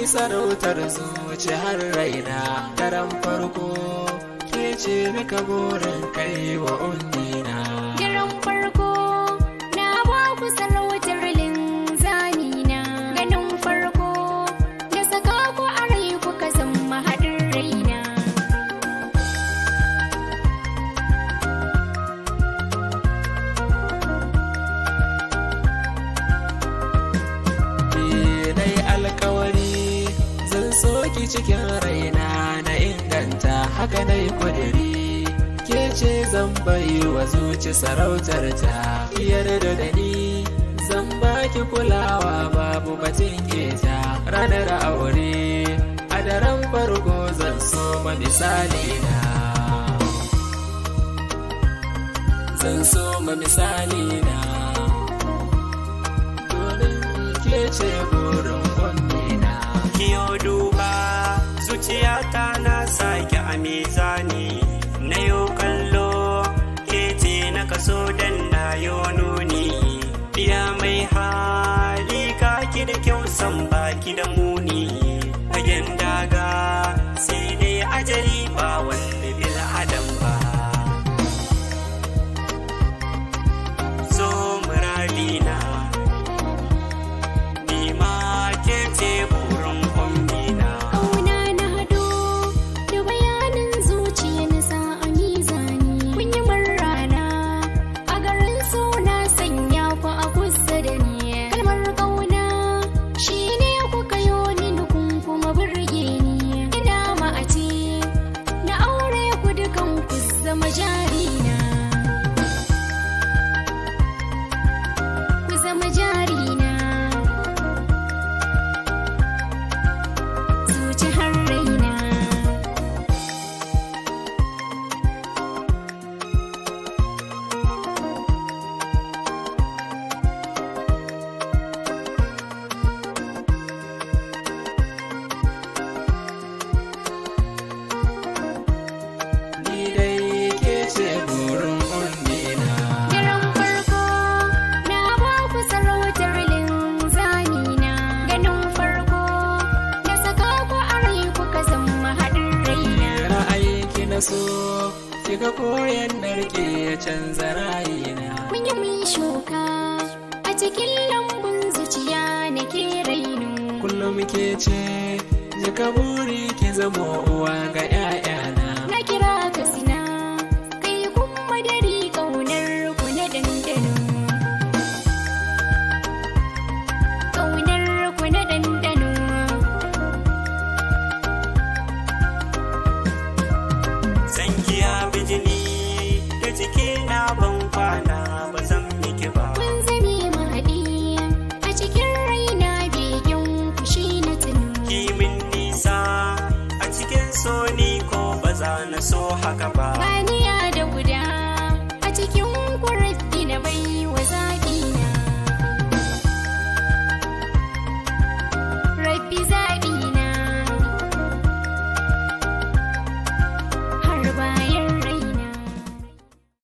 baki sarautar zuci har raina. Daren farko ke ce mika burin kai wa ummina. Daren farko na ba ku sarautar linzamina. Ganin farko da saka ku a rai kuka zama haɗin raina. Dai alkawari zan soki cikin raina na inganta haka nai kudiri. Ke ce zan bai wa zuci sarautar ta. Yarda da ni zan baki kulawa babu batun keta. Ranar aure a daren farko zan soma misali na. Zan soma misali na. Domin ke ce burin ummina. Kiyo duba zuciyata na sake a mizani. Na yo kallo ke ce na kaso dan na yo nuni. Biya mai hali kaki da kyau san baki da muni. Fagen daga sai dai ajali ba wanda bil adam ba. So muradina ni ma ke ce burin ummina. Ƙauna na hado da bayanin zuciya na sa a mizani. Kun yi rana a garin so na sanya ku a kusa da ni. Kalmar ƙauna shi ne kuka yo mini kun kuma burge ni. Ina ma a ce na aure ku dukan ku zama jarina. Ku zama jarina. Zuci har raina. Ni dai ke ce burin ummina. Daren farko na ba ku sarautar linzamina. Ganin farko da saka ku a rai kuka zama haɗin raina. Ra'ayinki na so kika koyan narke ya canza rayina. Kun yi min shuka a cikin lambun zuciya na ke raino. Kullum ke ce jika buri ki zamo uwa ga 'ya'yana. Na kira ka sina kai kuma dari ƙaunar ku na dandano. Ƙaunar ku na dandano. Sankiya bijini da jiki na ban kwana ba zan miki ba. Kun zame mahaɗi a cikin raina begen ku shi na tuno. Kimin nisa a cikin so ni ko ba za na so haka ba.